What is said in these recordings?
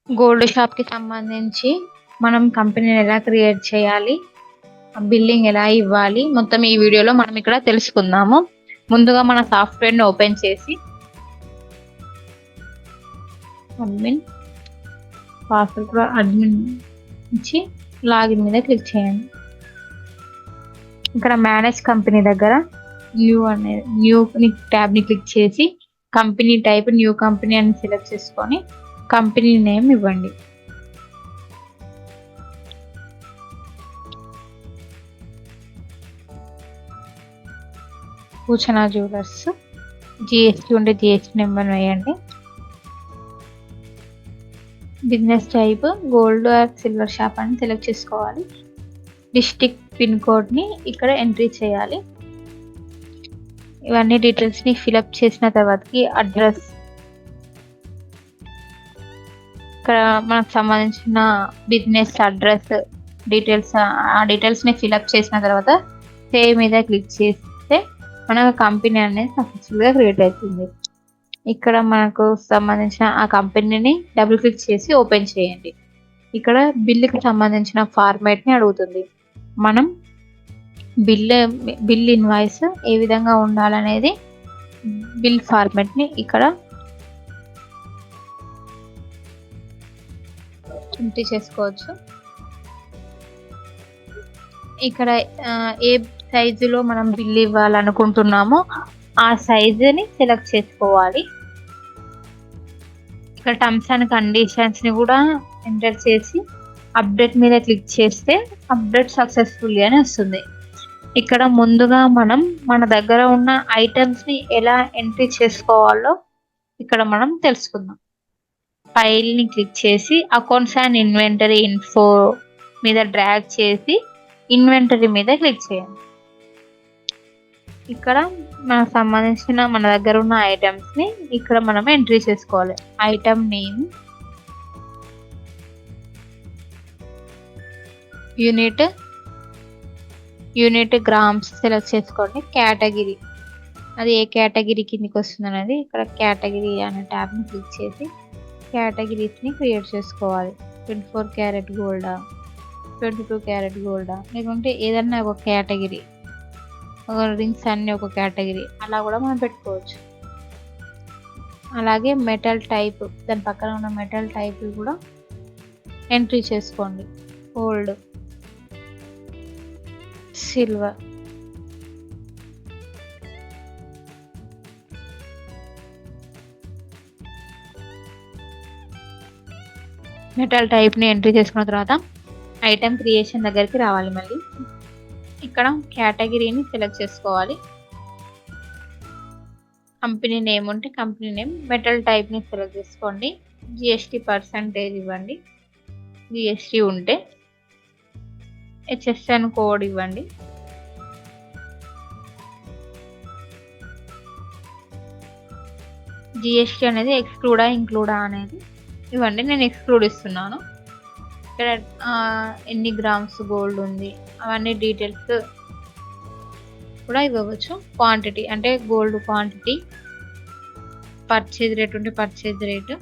Gold షాప్‌కి సంబంధించి మనం కంపెనీని ఎలా క్రియేట్ చేయాలి? బిల్లింగ్ ఎలా ఇవ్వాలి? మొత్తం ఈ వీడియోలో మనం ఇక్కడ తెలుసుకుందాము. ముందుగా మన సాఫ్ట్‌వేర్‌ని ఓపెన్ చేసి అడ్మిన్ పాస్వర్డ్ కూడా అడ్మిన్ ఇచ్చి లాగిన్ మీద క్లిక్ చేయండి. ఇక్కడ మేనేజ్ కంపెనీ దగ్గర న్యూ ట్యాబ్‌ని క్లిక్ చేసి కంపెనీ టైప్ న్యూ కంపెనీ అని సెలెక్ట్ చేసుకొని కంపెనీ నేమ్ ఇవ్వండి. సూచన జ్యువెలర్స్. జిఎస్టీ ఉంటే జిఎస్టీ నెంబర్ వేయండి. Business type gold or silver shop అని సెలెక్ట్ చేసుకోవాలి. డిస్ట్రిక్ట్ పిన్ కోడ్ని ఇక్కడ ఎంట్రీ చేయాలి. ఇవన్నీ డీటెయిల్స్ని ఫిలప్ చేసిన తర్వాతకి అడ్రస్, ఇక్కడ మనకు సంబంధించిన బిజినెస్ అడ్రస్ డీటెయిల్స్, ఆ డీటెయిల్స్ని ఫిలప్ చేసిన తర్వాత సేవ్ మీద క్లిక్ చేస్తే మనకు కంపెనీ అనేది సక్సెస్ఫుల్గా క్రియేట్ అవుతుంది. ఇక్కడ మనకు సంబంధించిన ఆ కంపెనీని డబుల్ క్లిక్ చేసి ఓపెన్ చేయండి. ఇక్కడ బిల్లుకి సంబంధించిన ఫార్మాట్ని అడుగుతుంది. మనం బిల్ ఇన్వాయిస్ ఏ విధంగా ఉండాలనేది బిల్ ఫార్మాట్ని ఇక్కడ ఎంట్రీ చేసుకోవచ్చు. ఇక్కడ ఏ సైజులో మనం బిల్ ఇవ్వాలనుకుంటున్నామో ఆ సైజుని సెలెక్ట్ చేసుకోవాలి. ఇక్కడ టర్మ్స్ అండ్ కండిషన్స్ని కూడా ఎంటర్ చేసి అప్డేట్ మీద క్లిక్ చేస్తే అప్డేట్ సక్సెస్ఫుల్లీ అని వస్తుంది. ఇక్కడ ముందుగా మనం మన దగ్గర ఉన్న ఐటమ్స్ని ఎలా ఎంట్రీ చేసుకోవాలో ఇక్కడ మనం తెలుసుకుందాం. ఫైల్ని క్లిక్ చేసి అకౌంట్స్ అండ్ ఇన్వెంటరీ ఇన్ఫో మీద డ్రాగ్ చేసి ఇన్వెంటరీ మీద క్లిక్ చేయండి. ఇక్కడ మనకు సంబంధించిన మన దగ్గర ఉన్న ఐటమ్స్ని ఇక్కడ మనం ఎంట్రీ చేసుకోవాలి. Item name, unit grams select చేసుకోండి. కేటగిరీ, అది ఏ కేటగిరీ కిందకి వస్తుంది అనేది ఇక్కడ కేటగిరీ అనే ట్యాబ్ని క్లిక్ చేసి కేటగిరీస్ని క్రియేట్ చేసుకోవాలి. 24 క్యారెట్ గోల్డా, 22 క్యారెట్ గోల్డా, లేకుంటే ఏదన్నా ఒక కేటగిరీ, రింగ్స్ అన్ని ఒక కేటగిరీ, అలా కూడా మనం పెట్టుకోవచ్చు. అలాగే మెటల్ టైప్, దాని పక్కన ఉన్న మెటల్ టైప్ కూడా ఎంట్రీ చేసుకోండి. గోల్డ్, సిల్వర్, మెటల్ టైప్ని ఎంట్రీ చేసుకున్న తర్వాత ఐటమ్ క్రియేషన్ దగ్గరికి రావాలి. మళ్ళీ ఇక్కడ కేటగిరీని సెలెక్ట్ చేసుకోవాలి. కంపెనీ నేమ్ ఉంటే కంపెనీ నేమ్, మెటల్ టైప్ని సెలెక్ట్ చేసుకోండి. జిఎస్టీ పర్సంటేజ్ ఇవ్వండి. జిఎస్టీ ఉంటే హెచ్ఎస్ఎన్ కోడ్ ఇవ్వండి. జిఎస్టీ అనేది ఎక్స్క్లూడా ఇంక్లూడా అనేది ఇవ్వండి. నేను ఎక్స్క్లూడ్ ఇస్తున్నాను. ఇక్కడ ఎన్ని గ్రామ్స్ గోల్డ్ ఉంది అవన్నీ డీటెయిల్స్ కూడా ఇవ్వవచ్చు. క్వాంటిటీ అంటే గోల్డ్ క్వాంటిటీ, పర్చేజ్ రేట్ ఉంటే పర్చేజ్ రేటు,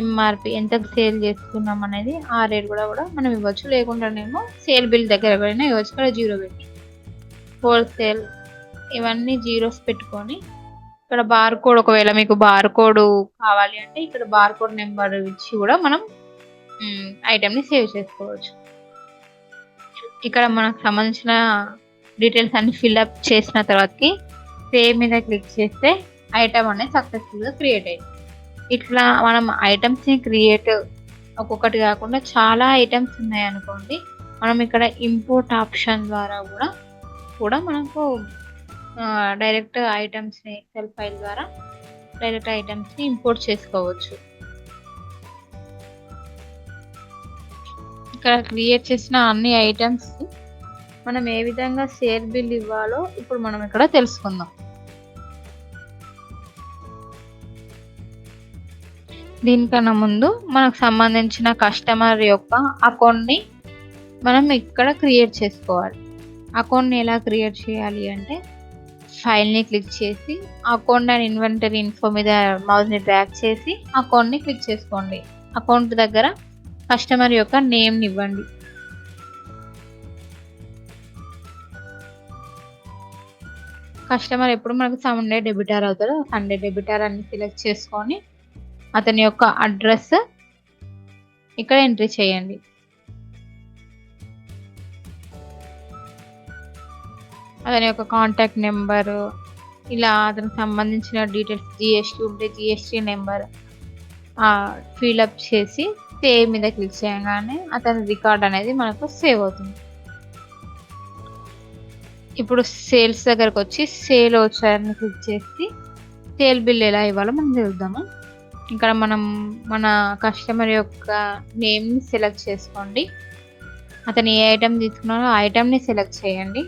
ఎంఆర్పి ఎంతకు సేల్ చేసుకున్నాం అనేది ఆ రేట్ కూడా మనం ఇవ్వచ్చు. లేకుండానేమో సేల్ బిల్ దగ్గర ఎవరైనా ఇవ్వచ్చు. ఇక్కడ 0 పెట్టి హోల్సేల్ ఇవన్నీ జీరోస్ పెట్టుకొని ఇక్కడ బార్ కోడ్, ఒకవేళ మీకు బార్ కోడ్ కావాలి అంటే ఇక్కడ బార్ కోడ్ నెంబర్ ఇచ్చి కూడా మనం ఐటమ్ని సేవ్ చేసుకోవచ్చు. ఇక్కడ మనకు సంబంధించిన డీటెయిల్స్ అన్ని ఫిల్అప్ చేసిన తర్వాతకి సేవ్ మీద క్లిక్ చేస్తే ఐటమ్ అనేది సక్సెస్ఫుల్గా క్రియేట్ అయ్యింది. ఇట్లా మనం ఐటమ్స్ని క్రియేట్ ఒక్కొక్కటి కాకుండా చాలా ఐటమ్స్ ఉన్నాయి అనుకోండి, మనం ఇక్కడ ఇంపోర్ట్ ఆప్షన్ ద్వారా కూడా మనకు డైరెక్ట్ ఐటమ్స్ని ఎక్సెల్ ఫైల్ ద్వారా డైరెక్ట్ ఐటమ్స్ని ఇంపోర్ట్ చేసుకోవచ్చు. ఇక్కడ క్రియేట్ చేసిన అన్ని ఐటమ్స్ మనం ఏ విధంగా సేల్ బిల్ ఇవ్వాలో ఇప్పుడు మనం ఇక్కడ తెలుసుకుందాం. దీనికన్నా ముందు మనకు సంబంధించిన కస్టమర్ యొక్క అకౌంట్ని మనం ఇక్కడ క్రియేట్ చేసుకోవాలి. అకౌంట్ని ఎలా క్రియేట్ చేయాలి అంటే ఫైల్ని క్లిక్ చేసి అకౌంట్ అండ్ ఇన్వెంటరీ ఇన్ఫో మీద మౌస్ని డ్రాగ్ చేసి అకౌంట్ని క్లిక్ చేసుకోండి. అకౌంట్ దగ్గర కస్టమర్ యొక్క నేమ్ ఇవ్వండి. కస్టమర్ ఎప్పుడు మనకు సండే డెబిటర్ అవుతారో సండే డెబిటర్ అని సెలెక్ట్ చేసుకొని అతని యొక్క అడ్రస్ ఇక్కడ ఎంట్రీ చేయండి. అతని యొక్క కాంటాక్ట్ నెంబరు, ఇలా అతనికి సంబంధించిన డీటెయిల్స్, జిఎస్టీ ఉంటే జిఎస్టీ నెంబర్ ఫిల్అప్ చేసి సేవ్ మీద క్లిక్ చేయగానే అతని రికార్డ్ అనేది మనకు సేవ్ అవుతుంది. ఇప్పుడు సేల్స్ దగ్గరకు వచ్చి సేల్ వచ్చారని క్లిక్ చేసి సేల్ బిల్ ఎలా ఇవ్వాలో మనం చూద్దాము. ఇక్కడ మనం మన కస్టమర్ యొక్క నేమ్ని సెలెక్ట్ చేసుకోండి. అతను ఏ ఐటెం తీసుకున్నారో ఆ ఐటెంని సెలెక్ట్ చేయండి.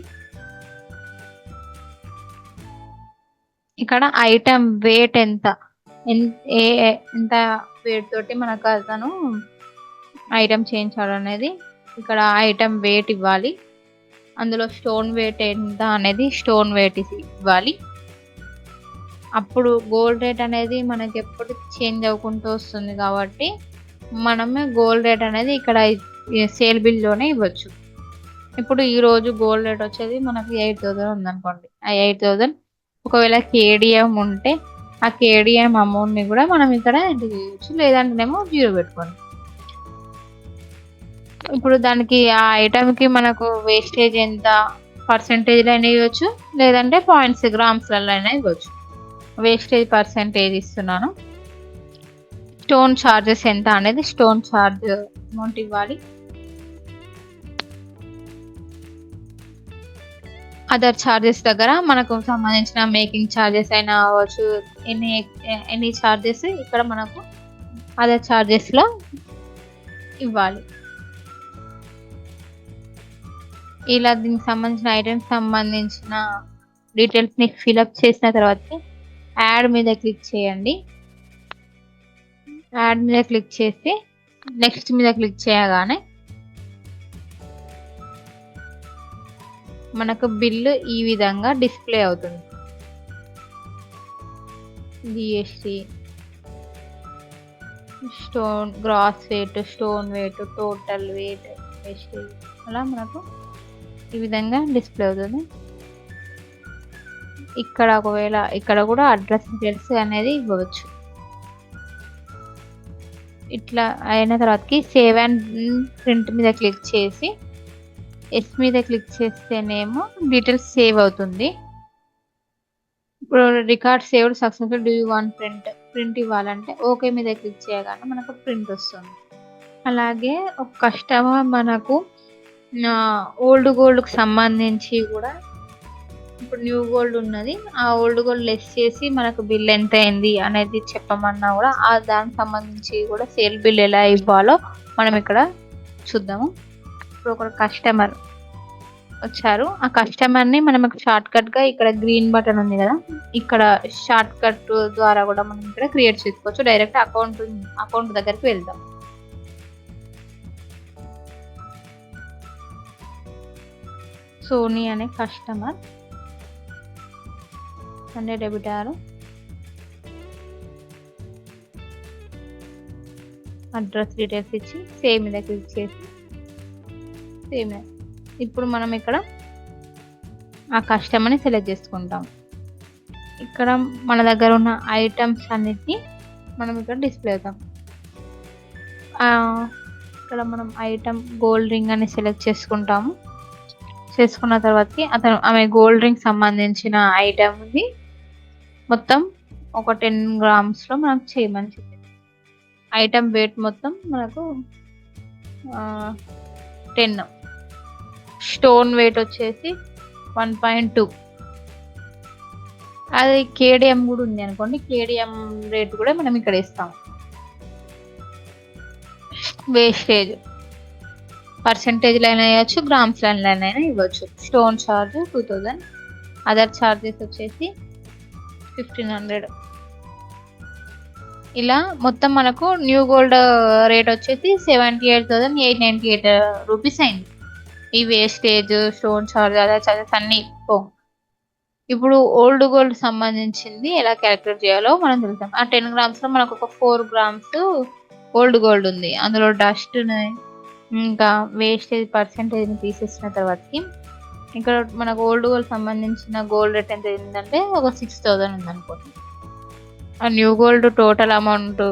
ఇక్కడ ఐటెం వెయిట్ ఎంత వెయిట్ తోటి మనకు అతను ఐటెం చేయించాడు అనేది ఇక్కడ ఐటెం వెయిట్ ఇవ్వాలి. అందులో స్టోన్ వెయిట్ ఎంత అనేది స్టోన్ వెయిట్ ఇవ్వాలి. అప్పుడు గోల్డ్ రేట్ అనేది మనకి ఎప్పుడు చేంజ్ అవ్వకుంటూ వస్తుంది కాబట్టి మనమే గోల్డ్ రేట్ అనేది ఇక్కడ సేల్ బిల్లోనే ఇవ్వచ్చు. ఇప్పుడు ఈరోజు గోల్డ్ రేట్ వచ్చేది మనకి 8,000 ఉందనుకోండి. ఆ 8,000 ఒకవేళ కేడిఎం ఉంటే ఆ కేడిఎం అమౌంట్ని కూడా మనం ఇక్కడ ఎంటర్ చేయొచ్చు, లేదంటేనేమో 0 పెట్టుకోండి. ఇప్పుడు దానికి ఆ ఐటమ్కి మనకు వేస్టేజ్ ఎంత పర్సెంటేజ్లో అయినా ఇవ్వచ్చు, లేదంటే పాయింట్స్ గ్రామ్స్లలో అయినా ఇవ్వచ్చు. వేస్టేజ్ పర్సెంటేజ్ ఇస్తున్నాను. స్టోన్ ఛార్జెస్ ఎంత అనేది స్టోన్ ఛార్జ్ అమౌంట్ ఇవ్వాలి. అదర్ ఛార్జెస్ దగ్గర మనకు సంబంధించిన మేకింగ్ ఛార్జెస్ అయినా అవ్వచ్చు, ఎనీ ఛార్జెస్ ఇక్కడ మనకు అదర్ ఛార్జెస్లో ఇవ్వాలి. ఇలా దీనికి సంబంధించిన ఐటమ్స్ సంబంధించిన డీటెయిల్స్ని ఫిల్అప్ చేసిన తర్వాత యాడ్ మీద క్లిక్ చేయండి. యాడ్ మీద క్లిక్ చేసి నెక్స్ట్ మీద క్లిక్ చేయగానే మనకు బిల్లు ఈ విధంగా డిస్ప్లే అవుతుంది. GST, stone gross weight, stone weight, total weight, wastage, అలా మనకు ఈ విధంగా డిస్ప్లే అవుతుంది. ఇక్కడ కూడా అడ్రస్ డీటెయిల్స్ అనేది ఇవ్వవచ్చు. ఇట్లా అయిన తర్వాతకి సేవ్ అండ్ ప్రింట్ మీద క్లిక్ చేసి ఎస్ మీద క్లిక్ చేస్తేనేమో డీటెయిల్స్ సేవ్ అవుతుంది. ఇప్పుడు record saved successful, do you want print ఇవ్వాలంటే ఓకే మీద క్లిక్ చేయగానే మనకు ప్రింట్ వస్తుంది. అలాగే ఒక కస్టమర్ మనకు ఓల్డ్ గోల్డ్కి సంబంధించి కూడా ఇప్పుడు న్యూ గోల్డ్ ఉన్నది, ఆ ఓల్డ్ గోల్డ్ లెస్ చేసి మనకు బిల్ ఎంత అయింది అనేది చెప్పమన్నా కూడా దానికి సంబంధించి కూడా సేల్ బిల్ ఎలా ఇవ్వాలో మనం ఇక్కడ చూద్దాము. ఇప్పుడు ఒక కస్టమర్ వచ్చారు, ఆ కస్టమర్ని మనం షార్ట్ కట్గా ఇక్కడ గ్రీన్ బటన్ ఉంది కదా, ఇక్కడ షార్ట్ కట్ ద్వారా కూడా మనం ఇక్కడ క్రియేట్ చేసుకోవచ్చు. డైరెక్ట్ అకౌంట్ దగ్గరికి వెళ్దాం. సోనీ అనే కస్టమర్ సండే డెబిటారు, అడ్రస్ డీటెయిల్స్ ఇచ్చి సేవ్ మీద క్లిక్ చేసి సేవ్. ఇప్పుడు మనం ఇక్కడ ఆ కస్టమర్ని సెలెక్ట్ చేసుకుంటాం. ఇక్కడ మన దగ్గర ఉన్న ఐటమ్స్ అన్నిటినీ మనం ఇక్కడ డిస్ప్లే అవుతాం. ఇక్కడ మనం ఐటమ్ గోల్డ్ రింగ్ అని సెలెక్ట్ చేసుకుంటాము. చేసుకున్న తర్వాతకి ఆమె గోల్డ్ రింగ్ సంబంధించిన ఐటమ్ని మొత్తం ఒక 10 గ్రామ్స్లో మనకు చేయమని చెప్పింది. ఐటమ్ వెయిట్ మొత్తం మనకు 10, స్టోన్ వెయిట్ వచ్చేసి 1.2. అది కేడిఎం కూడా ఉంది అనుకోండి, కేడిఎం రేట్ కూడా మనం ఇక్కడ ఇస్తాం. వేస్టేజ్ పర్సెంటేజ్లో అయినా ఇవ్వచ్చు, గ్రామ్స్లో అయినా ఇవ్వచ్చు. స్టోన్ ఛార్జ్ 2000, అదర్ ఛార్జెస్ వచ్చేసి 1500. ఇలా మొత్తం మనకు న్యూ గోల్డ్ రేట్ వచ్చేసి 78,898 రూపీస్ అయింది. ఈ wastage, stone charge, other charges అన్నీ ఇప్పుడు ఓల్డ్ గోల్డ్ సంబంధించింది ఎలా క్యాలిక్యులేట్ చేయాలో మనం తెలుసాం. ఆ 10 గ్రామ్స్లో మనకు ఒక 4 గ్రామ్స్ ఓల్డ్ గోల్డ్ ఉంది, అందులో డస్ట్ ఇంకా వేస్టేజ్ పర్సెంటేజ్ తీసేసిన తర్వాతకి ఇక్కడ మనకు ఓల్డ్ గోల్డ్ సంబంధించిన గోల్డ్ రేట్ ఎంత ఏంటంటే ఒక 6000 ఉంది అనుకోండి. ఆ న్యూ గోల్డ్ టోటల్ అమౌంట్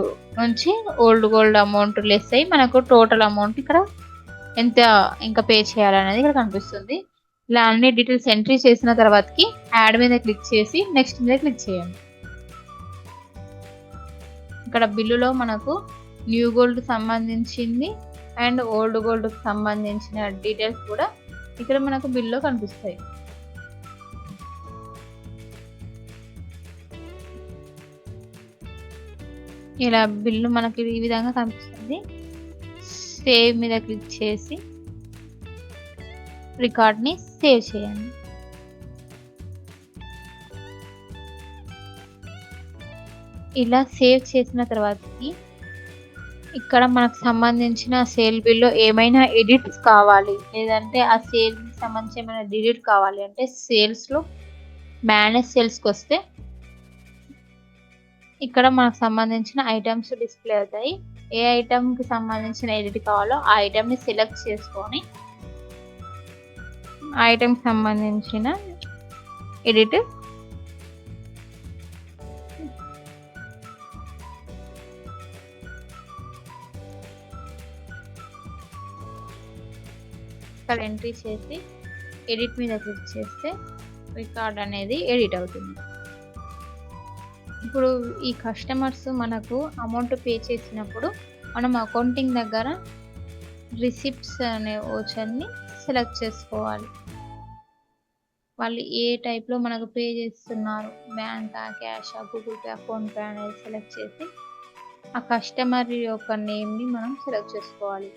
నుంచి ఓల్డ్ గోల్డ్ అమౌంట్ లెస్ అయ్యి మనకు టోటల్ అమౌంట్ ఇక్కడ ఎంత ఇంకా పే చేయాలనేది ఇక్కడ కనిపిస్తుంది. ఇలా అన్ని డీటెయిల్స్ ఎంట్రీ చేసిన తర్వాతకి యాడ్ మీద క్లిక్ చేసి నెక్స్ట్ మీద క్లిక్ చేయండి. ఇక్కడ బిల్లులో మనకు న్యూ గోల్డ్ సంబంధించింది అండ్ ఓల్డ్ గోల్డ్ సంబంధించిన డీటెయిల్స్ కూడా ఇక్కడ మనకు బిల్లో కనిపిస్తాయి. ఇలా బిల్లు మనకి ఈ విధంగా కనిపిస్తుంది. సేవ్ మీద క్లిక్ చేసి రికార్డ్ని సేవ్ చేయండి. ఇలా సేవ్ చేసిన తర్వాతకి ఇక్కడ మనకు సంబంధించిన సేల్ బిల్లో ఏమైనా ఎడిట్స్ కావాలి లేదంటే ఆ సేల్కి సంబంధించి ఏమైనా డిలీట్ కావాలి అంటే సేల్స్లో మేనేజ్ సేల్స్కి వస్తే ఇక్కడ మనకు సంబంధించిన ఐటమ్స్ డిస్ప్లే అవుతాయి. ఏ ఐటమ్కి సంబంధించిన ఎడిట్ కావాలో ఆ ఐటమ్ని సెలెక్ట్ చేసుకొని ఐటమ్కి సంబంధించిన ఎడిట్ ఇక్కడ ఎంట్రీ చేసి ఎడిట్ మీద క్లిక్ చేస్తే రికార్డ్ అనేది ఎడిట్ అవుతుంది. ఇప్పుడు ఈ కస్టమర్స్ మనకు అమౌంట్ పే చేసినప్పుడు మనం అకౌంటింగ్ దగ్గర రిసిప్ట్స్ అనే ఓచర్ని సెలెక్ట్ చేసుకోవాలి. వాళ్ళు ఏ టైప్లో మనకు పే చేస్తున్నారు, బ్యాంకా, క్యాషా, గూగుల్ పే, ఫోన్పే అనేది సెలెక్ట్ చేసి ఆ కస్టమర్ యొక్క నేమ్ని మనం సెలెక్ట్ చేసుకోవాలి.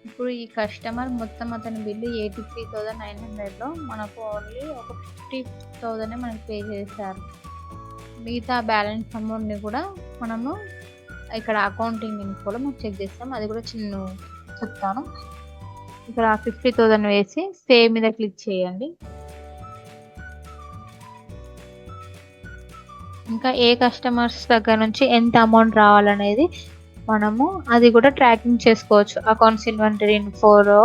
ఇప్పుడు ఈ కస్టమర్ మొత్తం అతని బిల్లు 83,900లో మనకు ఓన్లీ ఒక 50,000 మనకు పే చేశారు. మిగతా బ్యాలెన్స్ అమౌంట్ని కూడా మనము ఇక్కడ అకౌంటింగ్ ఇన్ఫోలో మనం చెక్ చేస్తాం. అది కూడా చిన్న చెప్తాను. ఇక్కడ 50,000 వేసి సేవ్ మీద క్లిక్ చేయండి. ఇంకా ఏ కస్టమర్స్ దగ్గర నుంచి ఎంత అమౌంట్ రావాలనేది మనము అది కూడా ట్రాకింగ్ చేసుకోవచ్చు. అకౌంట్స్ ఇన్వెంటరీ ఇన్ఫోలో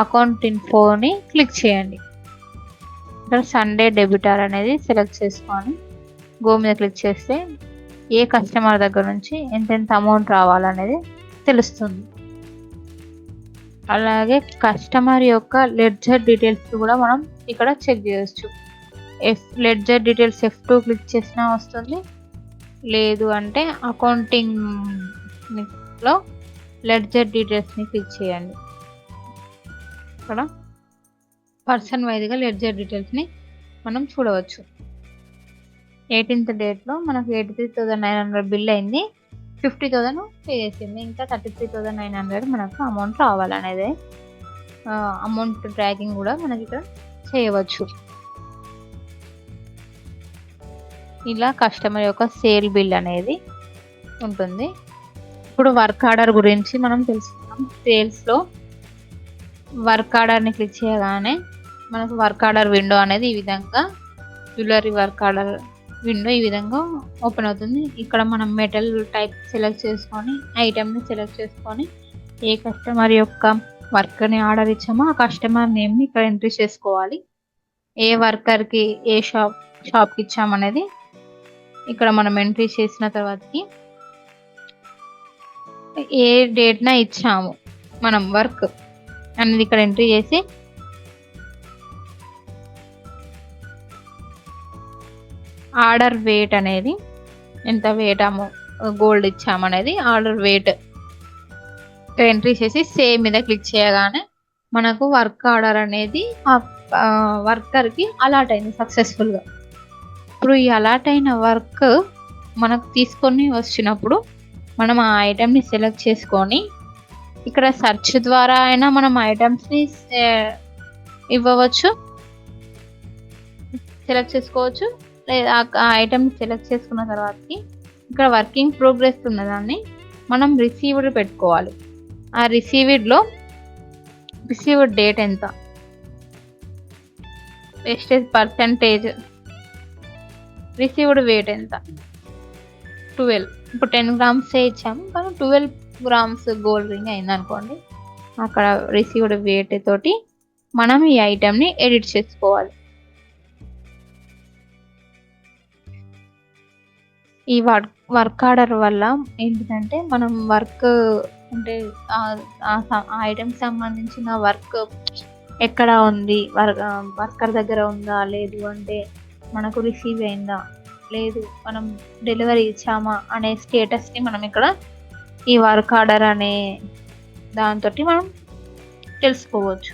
అకౌంట్ ఇన్ఫోని క్లిక్ చేయండి. ఇక్కడ సండే డెబిటర్ అనేది సెలెక్ట్ చేసుకొని గో మీద క్లిక్ చేస్తే ఏ కస్టమర్ దగ్గర నుంచి ఎంతెంత అమౌంట్ రావాలనేది తెలుస్తుంది. అలాగే కస్టమర్ యొక్క లెడ్జర్ డీటెయిల్స్ కూడా మనం ఇక్కడ చెక్ చేయొచ్చు. లెడ్జర్ డీటెయిల్స్ F2 క్లిక్ చేసినా వస్తుంది, లేదు అంటే అకౌంటింగ్లో లెడ్జర్ డీటెయిల్స్ని క్లిక్ చేయండి. ఇక్కడ పర్సన్ వైజ్గా లెడ్జర్ డీటెయిల్స్ని మనం చూడవచ్చు. 18th డేట్లో మనకు 83,900 బిల్ అయింది, 50,000 పే చేసింది, ఇంకా 33,900 మనకు అమౌంట్ రావాలనేది అమౌంట్ ట్రాకింగ్ కూడా మనకి ఇక్కడ చేయవచ్చు. ఇలా కస్టమర్ యొక్క సేల్ బిల్ అనేది ఉంటుంది. ఇప్పుడు వర్క్ ఆర్డర్ గురించి మనం తెలుసుకుందాం. సేల్స్లో వర్క్ ఆర్డర్ని క్లిక్ చేయగానే మనకు వర్క్ ఆర్డర్ విండో అనేది ఈ విధంగా జ్యువెలరీ వర్క్ ఆర్డర్ విండో ఈ విధంగా ఓపెన్ అవుతుంది. ఇక్కడ మనం మెటల్ టైప్ సెలెక్ట్ చేసుకొని ఐటమ్ని సెలెక్ట్ చేసుకొని ఏ కస్టమర్ యొక్క వర్క్ని ఆర్డర్ ఇచ్చామో ఆ కస్టమర్ నేమ్ని ఇక్కడ ఎంట్రీ చేసుకోవాలి. ఏ వర్కర్కి ఏ షాప్కి ఇచ్చామనేది ఇక్కడ మనం ఎంట్రీ చేసిన తర్వాతకి ఏ డేట్న ఇచ్చాము మనం వర్క్ అనేది ఇక్కడ ఎంట్రీ చేసి ఆర్డర్ వెయిట్ అనేది ఎంత వెయిట్ గోల్డ్ ఇచ్చామనేది ఆర్డర్ వెయిట్ ఎంట్రీ చేసి సేవ్ మీద క్లిక్ చేయగానే మనకు వర్క్ ఆర్డర్ అనేది ఆ వర్కర్కి అలాట్ అయింది సక్సెస్ఫుల్గా. ఇప్పుడు ఈ అలాట్ అయిన వర్క్ మనకు తీసుకొని వచ్చినప్పుడు మనం ఆ ఐటమ్ని సెలెక్ట్ చేసుకొని ఇక్కడ సెర్చ్ ద్వారా అయినా మనం ఐటమ్స్ని ఇవ్వవచ్చు, సెలెక్ట్ చేసుకోవచ్చు. లేదా ఆ ఐటమ్ని సెలెక్ట్ చేసుకున్న తర్వాతకి ఇక్కడ వర్కింగ్ ప్రోగ్రెస్ ఉన్నదాన్ని మనం రిసీవ్డ్ పెట్టుకోవాలి. ఆ రిసీవ్డ్లో రిసీవ్డ్ డేట్ ఎంత, వేస్టేజ్ పర్సంటేజ్, రిసీవ్డ్ వెయిట్ ఎంత 12. ఇప్పుడు 10 grams ఇచ్చాము కానీ 12 గ్రామ్స్ గోల్డ్ రింగ్ అయిందనుకోండి, అక్కడ రిసీవ్డ్ వెయిట్ తోటి మనం ఈ ఐటెంని ఎడిట్ చేసుకోవాలి. ఈ వర్క్ ఆర్డర్ వల్ల ఏంటిదంటే మనం వర్క్ అంటే ఆ ఐటెంకి సంబంధించిన వర్క్ ఎక్కడ ఉంది, వర్కర్ దగ్గర ఉందా, లేదు అంటే మనకు రిసీవ్ అయిందా, లేదు మనం డెలివరీ ఇచ్చామా అనే స్టేటస్ని మనం ఇక్కడ ఈ వర్క్ ఆర్డర్ అనే దాంతో మనం తెలుసుకోవచ్చు.